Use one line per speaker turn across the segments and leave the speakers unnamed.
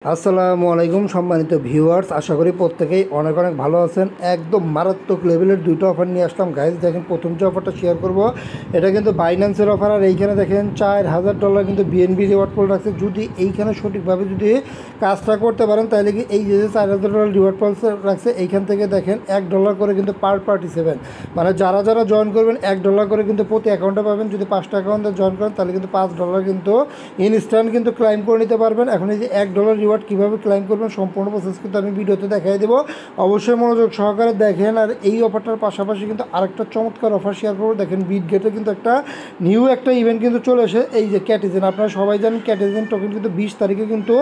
আসসালামু আলাইকুম সম্মানিত ভিউয়ার্স, আশা করি প্রত্যেকেই অনেক অনেক ভালো আছেন। একদম মারাত্মক লেভেলের দুটো অফার নিয়ে আসলাম গাইজ। দেখেন, প্রথম যে অফারটা শেয়ার করব এটা কিন্তু বাইন্যান্সের অফার। আর এইখানে দেখেন $4000 কিন্তু বিএনবি রিওয়ার্ড পোল রাখছে। যদি এইখানে সঠিকভাবে যদি কাজটা করতে পারেন তাহলে কি এই যে $4000 রিওয়ার্ড পোল রাখছে, এইখান থেকে দেখেন $1 করে কিন্তু পার পার্টিসিপেন্ট, মানে যারা যারা জয়েন করবেন $1 করে কিন্তু প্রতি অ্যাকাউন্টে পাবেন। যদি 5টা অ্যাকাউন্টে জয়েন করেন তাহলে কিন্তু $5 কিন্তু ইনস্ট্যান্ট কিন্তু ক্লাইম করে নিতে পারবেন। এখন এই যে $1 রিওয়ার্ড কীভাবে ক্লাইম করবেন সম্পূর্ণ প্রসেস কিন্তু আমি ভিডিওতে দেখাই দেবো, অবশ্যই মনোযোগ সহকারে দেখেন। আর এই অফারটার পাশাপাশি কিন্তু আরেকটা চমৎকার অফার শেয়ার করবো। দেখেন, বিটগেটে কিন্তু একটা নিউ একটা ইভেন্ট কিন্তু চলে এসে, এই যে ক্যাটিজেন। আপনারা সবাই জানেন ক্যাটিজেন টোকেন কিন্তু 20 তারিখে কিন্তু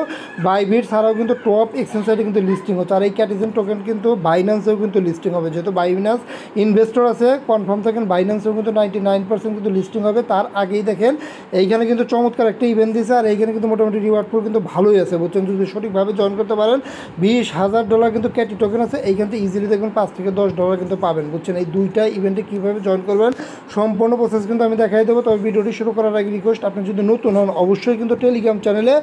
বাইবিট ছাড়াও কিন্তু টপ এক্সচেঞ্জ সাইটে কিন্তু লিস্টিং হচ্ছে। আর এই ক্যাটিজেন টোকেন কিন্তু বাইন্যান্সেও কিন্তু লিস্টিং হবে। যেহেতু বাইন্যান্স ইনভেস্টর আছে, কনফার্ম থাকেন বাইন্যান্সেও কিন্তু 99% কিন্তু লিস্টিং হবে। তার আগেই দেখেন এইখানে কিন্তু চমৎকার একটা ইভেন্ট দিয়েছে। আর এইখানে কিন্তু মোটামুটি রিওয়ার্ড পুল কিন্তু ভালোই আছে, বুঝছেন। যদি সঠিকভাবে জয়েন করতে পারেন $20000 কিন্তু ক্যাটি টোকেন আছে। এইখান থেকে ইজিলি দেখবেন $5 থেকে $10 কিন্তু পাবেন, বুঝছেন। এই দুইটা ইভেন্টে কীভাবে জয়েন করবেন সম্পূর্ণ প্রসেস কিন্তু আমি দেখাই দেবো। তবে ভিডিওটি শুরু করার আগে রিকোয়েস্ট, আপনি যদি নতুন হন অবশ্যই কিন্তু টেলিগ্রাম চ্যানেলে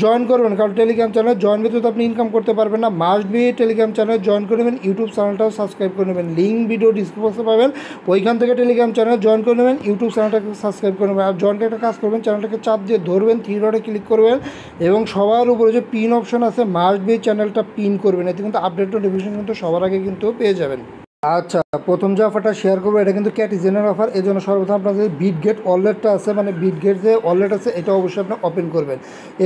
জয়েন করবেন, কারণ টেলিগ্রাম চ্যানেলে জয়েন করতে আপনি ইনকাম করতে পারবেন না। মাস্ট বি টেলিগ্রাম চ্যানেলে জয়েন করে নেবেন, ইউটিউব চ্যানেলটাও সাবস্ক্রাইব করে নেবেন। লিঙ্ক ভিডিও ডিসক্রিপশনে পাবেন, ওইখান থেকে টেলিগ্রাম চ্যানেলে জয়েন করে নেবেন, ইউটিউব চ্যানেলটাকে সাবস্ক্রাইব করে নেবেন। আর জয়েনকে একটা কাজ করবেন, চ্যানেলটাকে চাপ দিয়ে ধরবেন, 3 ডটে ক্লিক করবেন এবং সবার উপরে যে পিন অপশন আছে মাস্ট বি চ্যানেলটা পিন করবেন। এতে কিন্তু আপডেট নোটিফিকেশন কিন্তু সবার আগে কিন্তু পেয়ে যাবেন। আচ্ছা, প্রথম যে অফারটা শেয়ার করবো এটা কিন্তু ক্যাটিজেনের অফার। এই জন্য সর্বপ্রথম আপনাদের বিটগেট ওয়ালেটটা আছে, মানে বিটগেট যে ওয়ালেট আছে এটা অবশ্যই আপনি ওপেন করবেন।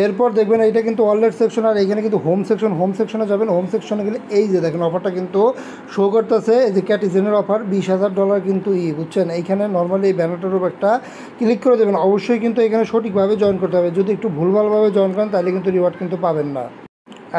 এরপর দেখবেন এইটা কিন্তু ওয়ালেট সেকশন, আর এইখানে কিন্তু হোম সেকশনে যাবেন। হোম সেকশনে গেলে এই যে দেখেন অফারটা কিন্তু শো করতেছে, এই যে ক্যাটিজেনের অফার $20000 কিন্তু বুঝছেন। এইখানে নর্মালি এই ব্যানারটার উপর একটা ক্লিক করে দেবেন। অবশ্যই কিন্তু এখানে সঠিকভাবে জয়েন করতে হবে। যদি একটু ভুলভালভাবে জয়েন করেন তাহলে কিন্তু রিওয়ার্ড কিন্তু পাবেন না।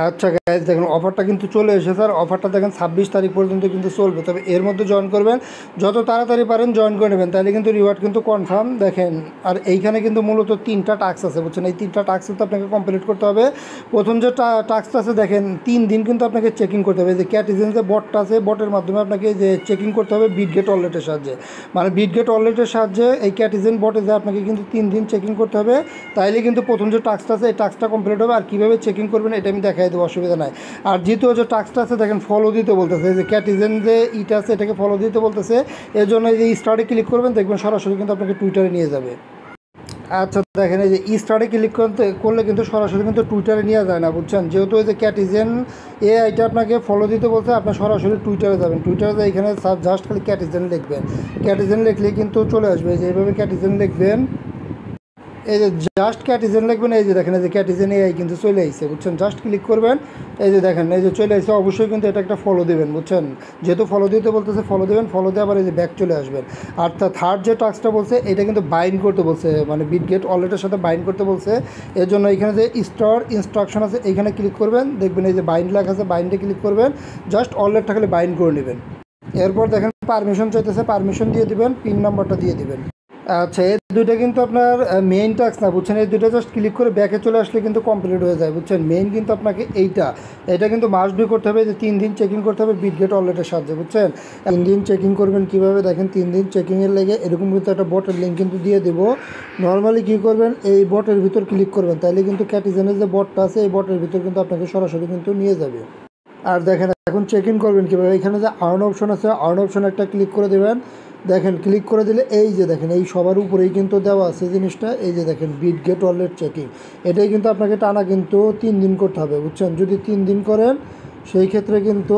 আচ্ছা গাইজ, দেখুন অফারটা কিন্তু চলে এসেছে। আর অফারটা দেখেন 26 তারিখ পর্যন্ত কিন্তু চলবে। তবে এর মধ্যে জয়েন করবেন, যত তাড়াতাড়ি পারেন জয়েন করে নেবেন, তাহলে কিন্তু রিওয়ার্ড কিন্তু কনফার্ম। দেখেন, আর এইখানে কিন্তু মূলত 3টা টাস্ক আছে, বুঝছেন। এই 3টা টাস্ক কিন্তু আপনাকে কমপ্লিট করতে হবে। প্রথম যে টাস্কটা আছে দেখেন 3 দিন কিন্তু আপনাকে চেকিং করতে হবে। যে ক্যাটিজেন যে বটটা আছে, বটের মাধ্যমে আপনাকে যে চেকিং করতে হবে বিটগেট ওয়ালেটের সাহায্যে, মানে বিটগেট ওয়ালেটের সাহায্যে এই ক্যাটিজেন বটে যে আপনাকে কিন্তু 3 দিন চেকিং করতে হবে। তাইলে কিন্তু প্রথম যে টাস্কটা আছে এই টাস্কটা কমপ্লিট হবে। আর কীভাবে চেকিং করবেন এটা আমি দেখাই দেবো, অসুবিধা নাই। আর দ্বিতীয় যে টাস্কটা আছে দেখেন ফলো দিতে বলতেছে, যে ক্যাটিজেন যে ইটা আছে এটাকে ফলো দিতে বলতেছে। এর জন্য এই যে স্টার্টে ক্লিক করবেন, দেখবেন সরাসরি কিন্তু আপনাকে টুইটারে নিয়ে যাবে। আচ্ছা দেখেন, এই যে স্টার্টে ক্লিক করলে কিন্তু সরাসরি কিন্তু টুইটারে নিয়ে যায় না, বুঝছেন। যেহেতু এই যে ক্যাটিজেন এইটা আপনাকে ফলো দিতে বলতে আপনার সরাসরি টুইটারে যাবেন। টুইটারে এখানে জাস্ট খালি ক্যাটিজেন লিখবেন, ক্যাটিজেন লিখলে কিন্তু চলে আসবে। যে এইভাবে ক্যাটিজেন লিখবেন, এই যে জাস্ট ক্যাটিজেন লিখবেন, এই যে দেখেন এই যে ক্যাটিজেন এআই কিন্তু চলে আসছে, বুঝছেন। জাস্ট ক্লিক করবেন, এই যে দেখেন এই যে চলে আসছে। অবশ্যই কিন্তু এটা একটা ফলো দেবেন, বুঝছেন। যেহেতু ফলো দিতে বলতেছে ফলো দেবেন, ফলো দিয়ে আবার এই যে ব্যাক চলে আসবেন। আর থার্ড যে টাস্কটা বলছে এটা কিন্তু বাইন্ড করতে বলছে, মানে বিটগেট ওয়ালেটের সাথে বাইন্ড করতে বলছে। এর জন্য এখানে যে স্টার ইনস্ট্রাকশন আছে এইখানে ক্লিক করবেন, দেখবেন এই যে বাইন্ড লেখা আছে, বাইন্ডে ক্লিক করবেন, জাস্ট ওয়ালেটটা খালি বাইন্ড করে নেবেন। এরপর দেখেন পারমিশন চাইতেছে, পারমিশন দিয়ে দিবেন, পিন নাম্বারটা দিয়ে দিবেন। আচ্ছা, এই দুইটা কিন্তু আপনার মেইন টাস্ক না, বুঝছেন। এই দুইটা জাস্ট ক্লিক করে ব্যাকে চলে আসলে কিন্তু কমপ্লিট হয়ে যায়, বুঝছেন। মেইন কিন্তু আপনাকে এটা কিন্তু মাস্ট বি করতে হবে। যে 3 দিন চেকিং করতে হবে বিটগেট ওয়ালেটের সাহায্যে, বুঝছেন। 3 দিন চেকিং করবেন কীভাবে দেখেন, 3 দিন চেকিংয়ের লেগে এরকম কিন্তু একটা বটের লিঙ্ক কিন্তু দিয়ে দেবো। নর্মালি কী করবেন, এই বটের ভিতর ক্লিক করবেন, তাইলে কিন্তু ক্যাটিজেনের যে বটটা আছে এই বটের ভিতর কিন্তু আপনাকে সরাসরি কিন্তু নিয়ে যাবে। আর দেখেন এখন চেক ইন করবেন কীভাবে, এখানে যে আর্ন অপশন আছে আর্ন অপশন একটা ক্লিক করে দেবেন। দেখেন ক্লিক করে দিলে এই যে দেখেন এই সবার উপরেই কিন্তু দেওয়া আছে জিনিসটা, এই যে দেখেন বিটগেট ওয়ালেট চেকিং। এটাই কিন্তু আপনাকে টানা কিন্তু 3 দিন করতে হবে, বুঝছেন। যদি 3 দিন করেন সেই ক্ষেত্রে কিন্তু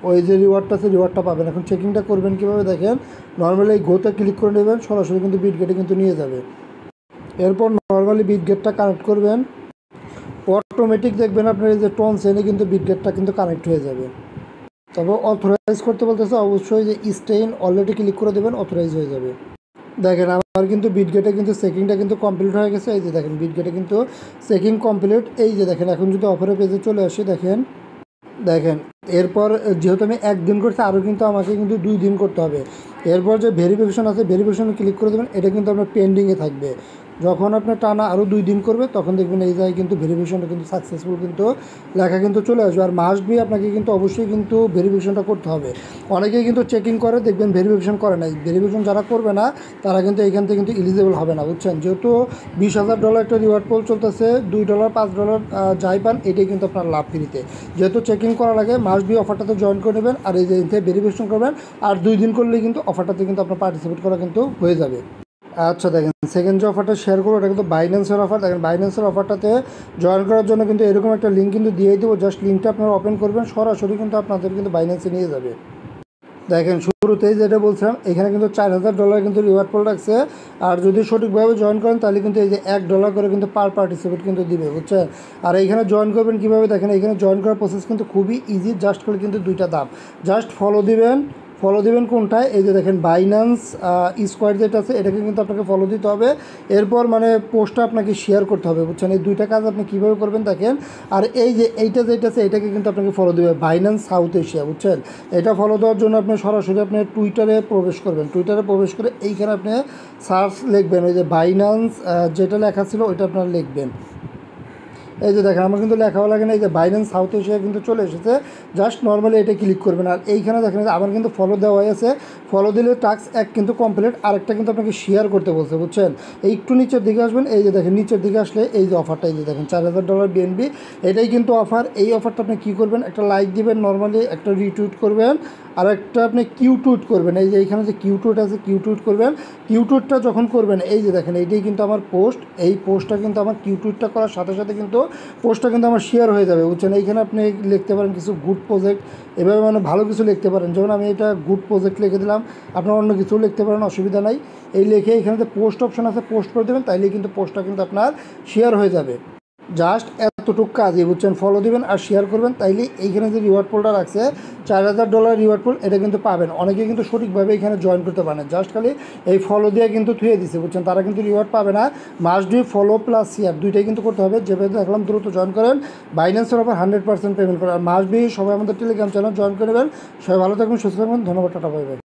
ওই যে রিওয়ার্ডটা আছে রিওয়ার্ডটা পাবেন। এখন চেকিংটা করবেন কীভাবে দেখেন, নর্মালি এই গোতে ক্লিক করে নেবেন, সরাসরি কিন্তু বিটগেটে কিন্তু নিয়ে যাবে। এরপর নর্মালি বিটগেটটা কানেক্ট করবেন, অটোমেটিক দেখবেন আপনার এই যে টোন সেনে কিন্তু বিটগেটটা কিন্তু কানেক্ট হয়ে যাবে। তবে অথরাইজ করতে বলতেছে, অবশ্যই যে স্টেইন অলরেডি ক্লিক করে দেবেন, অথরাইজ হয়ে যাবে। দেখেন আমার কিন্তু বিটগেটে কিন্তু চেকিংটা কিন্তু কমপ্লিট হয়ে গেছে। এই যে দেখেন বিটগেটে কিন্তু চেকিং কমপ্লিট। এই যে দেখেন এখন যদি অফারের পেজে চলে আসি, দেখেন এরপর যেহেতু আমি 1 দিন করছি, আরও কিন্তু আমাকে কিন্তু 2 দিন করতে হবে। এরপর যে ভেরিফিকেশন আছে ভেরিফিকেশনে ক্লিক করে দেবেন, এটা কিন্তু আপনার পেন্ডিংয়ে থাকবে। যখন আপনি টানা আরও 2 দিন করবে তখন দেখবেন এই জায়গায় কিন্তু ভেরিফিকেশনটা কিন্তু সাকসেসফুল কিন্তু লেখা কিন্তু চলে আসবে। আর মাস্ট বি আপনাকে কিন্তু অবশ্যই কিন্তু ভেরিফিকেশনটা করতে হবে। অনেকেই কিন্তু চেকিং করে দেখবেন ভেরিফিকেশন করে না, ভেরিফিকেশন যারা করবে না তারা কিন্তু এইখান থেকে কিন্তু এলিজিবল হবে না, বুঝছেন। যেহেতু $20,000 একটা রিওয়ার্ড পোল চলতেছে, $2 $5 যাই পান এটাই কিন্তু আপনার লাভ ফ্রিতে। যেহেতু চেকিং করা লাগে মাস্ট বি অফারটাতে জয়েন করে নেবেন, আর এই যে ভেরিফিকেশন করবেন, আর 2 দিন করলেই কিন্তু অফারটাতে কিন্তু আপনার পার্টিসিপেট করা কিন্তু হয়ে যাবে। আচ্ছা দেখেন, সেকেন্ড যে অফারটা শেয়ার করবো এটা কিন্তু বাইন্যান্সের অফার। দেখেন বাইন্যান্সের অফারটাতে জয়েন করার জন্য কিন্তু এরকম একটা লিঙ্ক কিন্তু দিয়েই দেবো, জাস্ট লিঙ্কটা আপনারা ওপেন করবেন, সরাসরি কিন্তু আপনাদের কিন্তু বাইন্যান্সে নিয়ে যাবে। দেখেন শুরুতেই যেটা বলছিলাম, এখানে কিন্তু $4,000 কিন্তু রিওয়ার্ড পোল রাখছে, আর যদি সঠিকভাবে জয়েন করেন তাহলে কিন্তু এই যে $1 করে কিন্তু পার পার্টিসিপেট কিন্তু দিবে, বুঝছেন। আর এইখানে জয়েন করবেন কীভাবে, দেখেন এখানে জয়েন করার প্রসেস কিন্তু খুবই ইজি, জাস্ট করে কিন্তু 2টা ধাপ। জাস্ট ফলো দিবেন কোনটায়, এই যে দেখেন বাইন্যান্স স্কোয়ার যেটা আছে এটাকে কিন্তু আপনাকে ফলো দিতে হবে। এরপর মানে পোস্টটা আপনাকে শেয়ার করতে হবে, বুঝছেন। এই 2টা কাজ আপনি কীভাবে করবেন দেখেন। আর এই যে এইটা যেটা আছে এটাকে কিন্তু আপনাকে ফলো দেবে, বাইন্যান্স সাউথ এশিয়া, বুঝছেন। এটা ফলো দেওয়ার জন্য আপনি সরাসরি আপনি টুইটারে প্রবেশ করবেন, টুইটারে প্রবেশ করে এইখানে আপনি সার্চ লিখবেন, ওই যে বাইন্যান্স যেটা লেখা ছিল ওইটা আপনারা লিখবেন। এই যে দেখেন আমার কিন্তু লেখাও লাগে না, এই যে বাইন্যান্স সাউথ এশিয়া কিন্তু চলে এসেছে। জাস্ট নর্মালি এটা ক্লিক করবেন, আর এইখানে দেখেন আমার কিন্তু ফলো দেওয়া আছে। ফলো দিলে টাস্ক 1 কিন্তু কমপ্লিট, আরেকটা কিন্তু আপনাকে শেয়ার করতে বলছে, বুঝছেন। এই একটু নিচের দিকে আসবেন, এই যে দেখেন নিচের দিকে আসলে এই যে অফারটা, এই যে দেখেন $4,000 বিএনবি, এটাই কিন্তু অফার। এই অফারটা আপনি কী করবেন, একটা লাইক দিবেন, নর্মালি একটা রিটুইট করবেন, আর একটা আপনি কিউ টুইট করবেন। এই যে এইখানে যে কিউ টুইট আছে কিউ টুইট করবেন। কিউ টুইটটা যখন করবেন এই যে দেখেন এইটাই কিন্তু আমার পোস্ট, এই পোস্টটা কিন্তু আমার কিউ টুইটটা করার সাথে সাথে কিন্তু পোস্টটা কিন্তু আমার শেয়ার হয়ে যাবে, বুঝছেন। এইখানে আপনি লিখতে পারেন কিছু গুড প্রজেক্ট, এভাবে মানে ভালো কিছু লিখতে পারেন। যেমন আমি এটা গুড প্রজেক্ট লিখে দিলাম, আপনারা অন্য কিছু লিখতে পারেন, অসুবিধা নাই। এই লিখে এখানে যে পোস্ট অপশন আছে পোস্ট করে দেবেন, তাইলেই কিন্তু পোস্টটা কিন্তু আপনার শেয়ার হয়ে যাবে। জাস্ট এতটুকু কাজই, বুঝছেন। ফলো দিবেন আর শেয়ার করবেন, তাইলে এইখানে যে রিওয়ার্ড পোলটা রাখছে $4,000 রিওয়ার্ড পোল, এটা কিন্তু পাবেন। অনেকে কিন্তু সঠিকভাবে এখানে জয়েন করতে পারেন, জাস্ট খালি এই ফলো দিয়ে কিন্তু থুয়ে দিছে, বুঝছেন। তারা কিন্তু রিওয়ার্ড পাবে না। Must do follow plus share দুইটাই কিন্তু করতে হবে। যেভাবে দেখলাম দ্রুত জয়েন করেন, বাইন্যান্সের ওপর 100% পেমেন্ট করেন। আর মাস্ট বি সবাই আমাদের টেলিগ্রাম চ্যানেল জয়েন করে নেবেন। সবাই ভালো থাকবেন, সুস্থ থাকবেন, ধন্যবাদ, টাটা, বাই বাই।